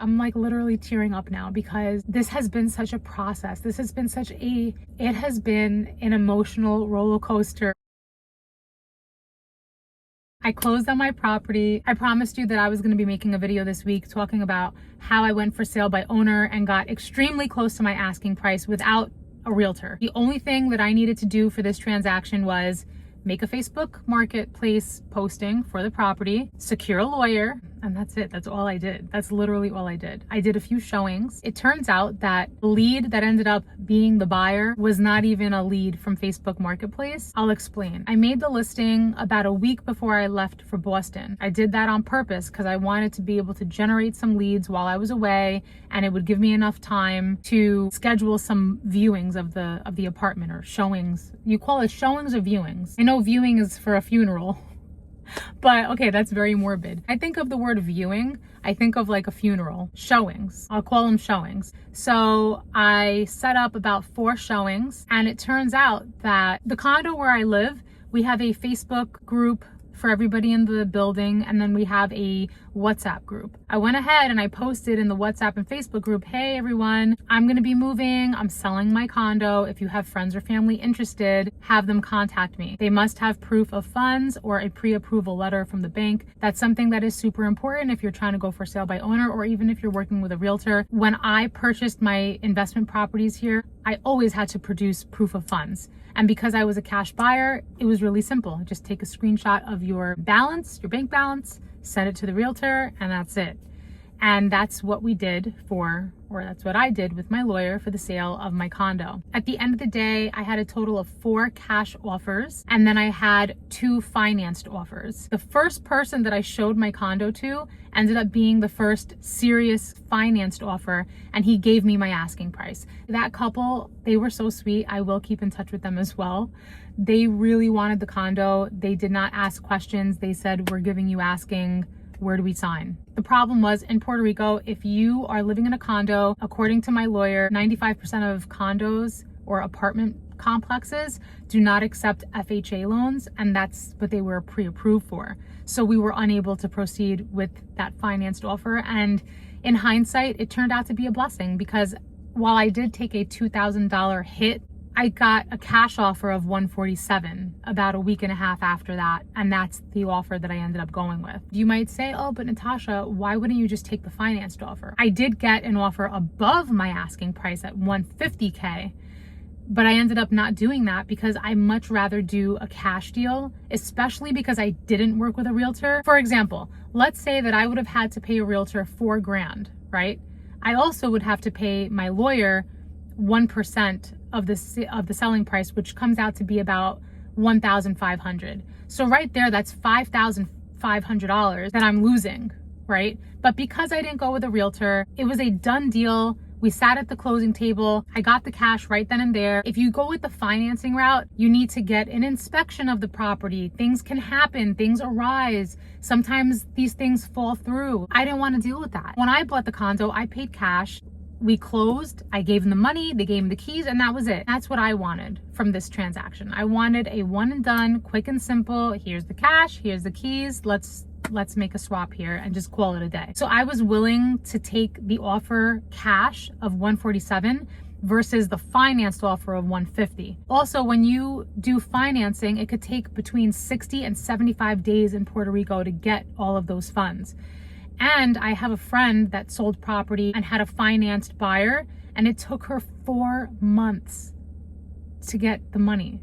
I'm like literally tearing up now because this has been such a process. It has been an emotional roller coaster. I closed on my property. I promised you that I was going to be making a video this week talking about how I went for sale by owner and got extremely close to my asking price without a realtor. The only thing that I needed to do for this transaction was make a Facebook marketplace posting for the property, secure a lawyer, and that's it. That's all I did. That's literally all I did. I did a few showings. It turns out that the lead that ended up being the buyer was not even a lead from Facebook Marketplace. I'll explain. I made the listing about a week before I left for Boston. I did that on purpose because I wanted to be able to generate some leads while I was away, and it would give me enough time to schedule some viewings of the apartment, or showings. You call it showings or viewings? I know viewing is for a funeral. But okay, that's very morbid. I think of the word viewing, I think of like a funeral. Showings, I'll call them showings. So I set up about 4 showings, and it turns out that the condo where I live, we have a Facebook group for everybody in the building, and then we have a WhatsApp group. I went ahead and I posted in the WhatsApp and Facebook group, hey everyone, I'm gonna be moving, I'm selling my condo. If you have friends or family interested, have them contact me. They must have proof of funds or a pre-approval letter from the bank. That's something that is super important if you're trying to go for sale by owner, or even if you're working with a realtor. When I purchased my investment properties here, I always had to produce proof of funds. And because I was a cash buyer, it was really simple. Just take a screenshot of your balance, your bank balance, send it to the realtor, and that's it. And that's what we did that's what I did with my lawyer for the sale of my condo. At the end of the day, I had a total of 4 cash offers, and then I had 2 financed offers. The first person that I showed my condo to ended up being the first serious financed offer, and he gave me my asking price. That couple, they were so sweet. I will keep in touch with them as well. They really wanted the condo. They did not ask questions. They said, we're giving you asking. Where do we sign? The problem was, in Puerto Rico, if you are living in a condo, according to my lawyer, 95% of condos or apartment complexes do not accept FHA loans, and that's what they were pre-approved for. So we were unable to proceed with that financed offer. And in hindsight, it turned out to be a blessing, because while I did take a $2,000 hit, I got a cash offer of $147 about a week and a half after that, and that's the offer that I ended up going with. You might say, oh, but Natasha, why wouldn't you just take the financed offer? I did get an offer above my asking price at $150K, but I ended up not doing that because I much rather do a cash deal, especially because I didn't work with a realtor. For example, let's say that I would have had to pay a realtor $4,000, right? I also would have to pay my lawyer 1% of the selling price, which comes out to be about $1,500. So right there, that's $5,500 that I'm losing, right? But because I didn't go with a realtor, it was a done deal. We sat at the closing table. I got the cash right then and there. If you go with the financing route, you need to get an inspection of the property. Things can happen, things arise. Sometimes these things fall through. I didn't want to deal with that. When I bought the condo, I paid cash. We closed, I gave them the money, they gave me the keys, and that was it. That's what I wanted from this transaction. I wanted a one and done, quick and simple. Here's the cash, here's the keys. Let's make a swap here and just call it a day. So I was willing to take the offer cash of $147 versus the financed offer of $150. Also, when you do financing, it could take between 60 and 75 days in Puerto Rico to get all of those funds. And I have a friend that sold property and had a financed buyer, and it took her 4 months to get the money.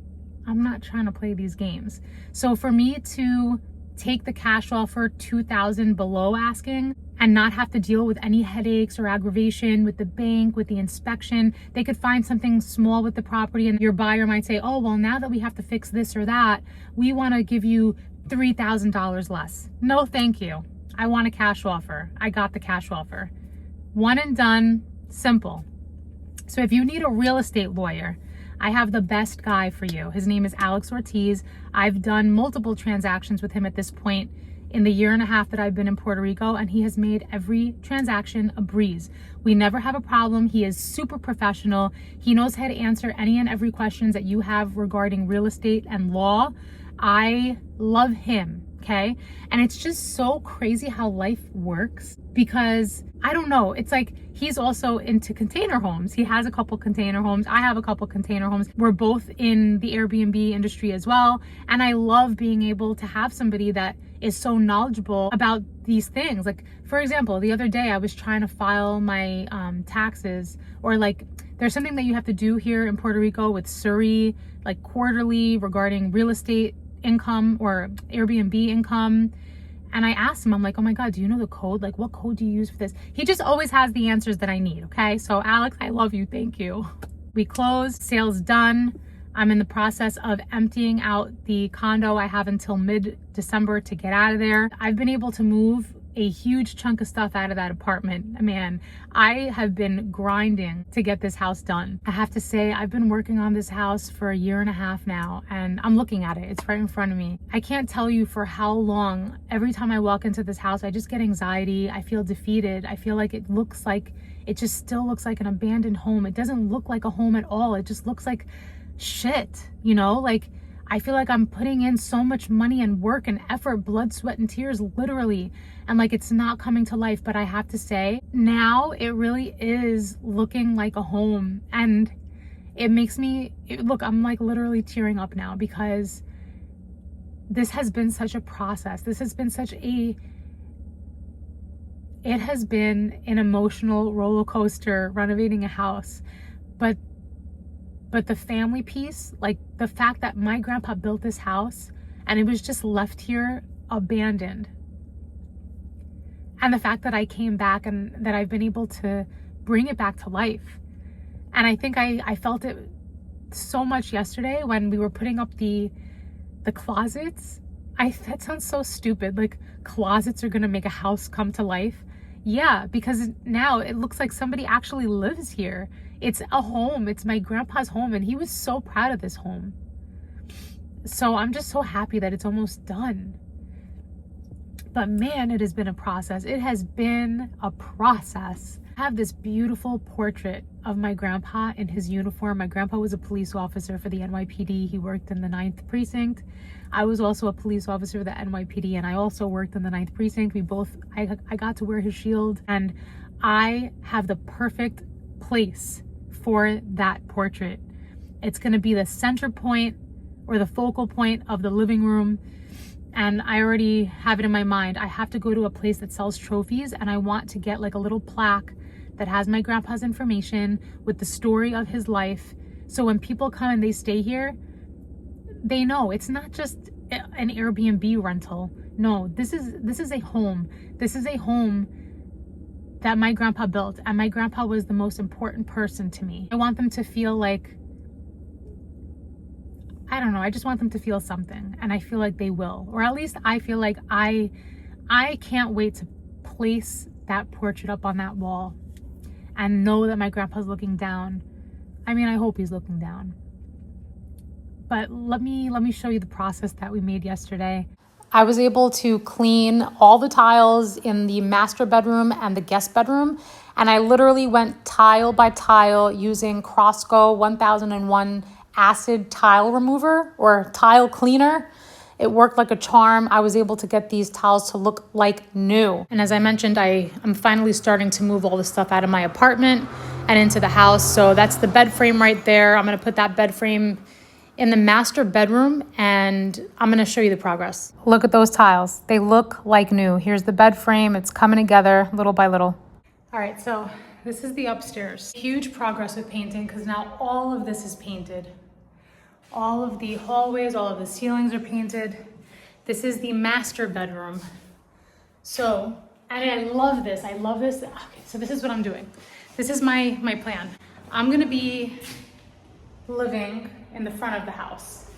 I'm not trying to play these games. So for me to take the cash offer $2,000 below asking and not have to deal with any headaches or aggravation with the bank, with the inspection, they could find something small with the property, and your buyer might say, oh, well, now that we have to fix this or that, we want to give you $3,000 less. No, thank you. I want a cash offer. I got the cash offer. One and done, simple. So if you need a real estate lawyer, I have the best guy for you. His name is Alex Ortiz. I've done multiple transactions with him at this point in the year and a half that I've been in Puerto Rico, and he has made every transaction a breeze. We never have a problem. He is super professional. He knows how to answer any and every questions that you have regarding real estate and law. I love him. okay? And it's just so crazy how life works, because I don't know, it's like he's also into container homes. He has a couple container homes. I have a couple container homes. We're both in the Airbnb industry as well. And I love being able to have somebody that is so knowledgeable about these things. Like, for example, the other day I was trying to file my taxes, or like there's something that you have to do here in Puerto Rico with Surrey, like quarterly, regarding real estate income or Airbnb income. And I asked him, I'm like, oh my God, do you know the code? Like, what code do you use for this? He just always has the answers that I need, okay? So Alex, I love you, thank you. We closed, sales done. I'm in the process of emptying out the condo. I have until mid-December to get out of there. I've been able to move a huge chunk of stuff out of that apartment. Man, I have been grinding to get this house done. I have to say, I've been working on this house for 1.5 years now, and I'm looking at it. It's right in front of me. I can't tell you for how long, every time I walk into this house, I just get anxiety. I feel defeated. I feel like it just still looks like an abandoned home. It doesn't look like a home at all. It just looks like shit, you know? Like, I feel like I'm putting in so much money and work and effort, blood, sweat, and tears, literally. And like, it's not coming to life. But I have to say, now it really is looking like a home. And it makes me, look, I'm like literally tearing up now, because this has been such a process. This has been it has been an emotional roller coaster renovating a house. But the family piece, like the fact that my grandpa built this house and it was just left here abandoned. And the fact that I came back and that I've been able to bring it back to life. And I think I felt it so much yesterday when we were putting up the closets. That sounds so stupid. Like, closets are gonna make a house come to life. Yeah, because now it looks like somebody actually lives here. It's a home. It's my grandpa's home, and he was so proud of this home. So I'm just so happy that it's almost done. But man, it has been a process. It has been a process. I have this beautiful portrait of my grandpa in his uniform. My grandpa was a police officer for the NYPD. He worked in the 9th precinct. I was also a police officer for the NYPD, and I also worked in the 9th precinct. I got to wear his shield, and I have the perfect place for that portrait. It's gonna be the center point or the focal point of the living room. And I already have it in my mind. I have to go to a place that sells trophies, and I want to get like a little plaque that has my grandpa's information with the story of his life. So when people come and they stay here, they know it's not just an Airbnb rental. No, this is a home. This is a home that my grandpa built, and my grandpa was the most important person to me. I want them to feel like, I don't know, I just want them to feel something, and I feel like they will. Or at least I feel like I can't wait to place that portrait up on that wall and know that my grandpa's looking down. I mean, I hope he's looking down. But let me show you the process that we made yesterday. I was able to clean all the tiles in the master bedroom and the guest bedroom. And I literally went tile by tile using Crosco 1001 acid tile remover or tile cleaner. It worked like a charm. I was able to get these tiles to look like new. And as I mentioned, I'm finally starting to move all the stuff out of my apartment and into the house. So that's the bed frame right there. I'm gonna put that bed frame in the master bedroom, and I'm gonna show you the progress. Look at those tiles. They look like new. Here's the bed frame. It's coming together little by little. All right, so this is the upstairs. Huge progress with painting, because now all of this is painted. All of the hallways, all of the ceilings are painted. This is the master bedroom. So, and I love this. I love this. Okay, so this is what I'm doing. This is my plan. I'm gonna be living in the front of the house.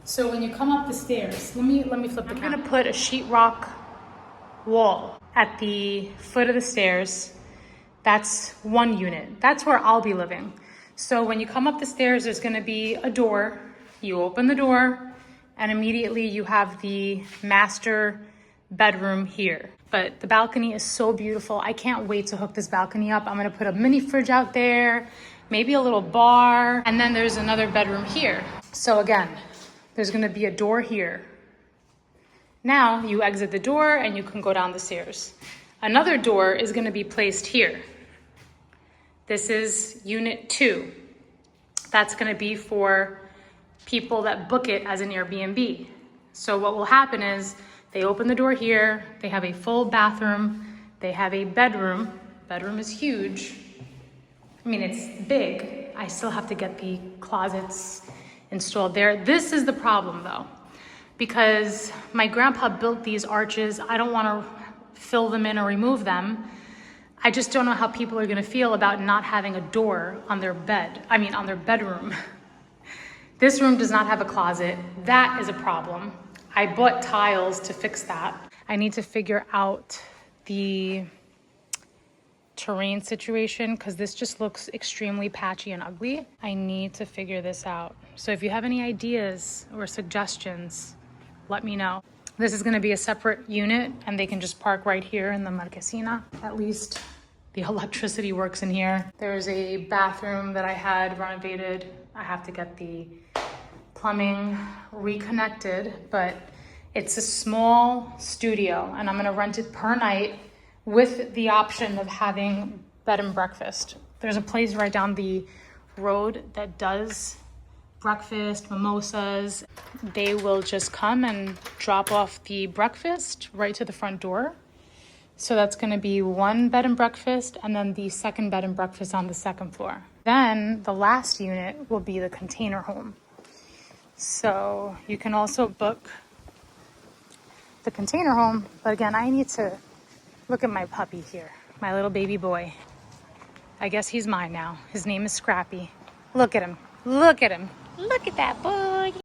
So when you come up the stairs, let me flip the camera. I'm gonna put a sheetrock wall at the foot of the stairs. That's one unit. That's where I'll be living. So when you come up the stairs, there's gonna be a door. You open the door, and immediately you have the master bedroom here. But the balcony is so beautiful. I can't wait to hook this balcony up. I'm gonna put a mini fridge out there, maybe a little bar, and then there's another bedroom here. So again, there's gonna be a door here. Now you exit the door and you can go down the stairs. Another door is going to be placed here. This is unit 2. That's going to be for people that book it as an Airbnb. So what will happen is they open the door here, they have a full bathroom, they have a bedroom. Bedroom is huge. I mean, it's big. I still have to get the closets installed there. This is the problem though, because my grandpa built these arches. I don't want to fill them in or remove them. I just don't know how people are gonna feel about not having a door on their on their bedroom. This room does not have a closet. That is a problem. I bought tiles to fix that. I need to figure out the terrain situation because this just looks extremely patchy and ugly. I need to figure this out. So if you have any ideas or suggestions, let me know. This is gonna be a separate unit and they can just park right here in the marquesina. At least the electricity works in here. There's a bathroom that I had renovated. I have to get the plumbing reconnected, but it's a small studio and I'm gonna rent it per night with the option of having bed and breakfast. There's a place right down the road that does breakfast, mimosas. They will just come and drop off the breakfast right to the front door. So that's gonna be one bed and breakfast and then the second bed and breakfast on the second floor. Then the last unit will be the container home. So you can also book the container home, but again, I need to look at my puppy here, my little baby boy. I guess he's mine now. His name is Scrappy. Look at him, look at him. Look at that boy.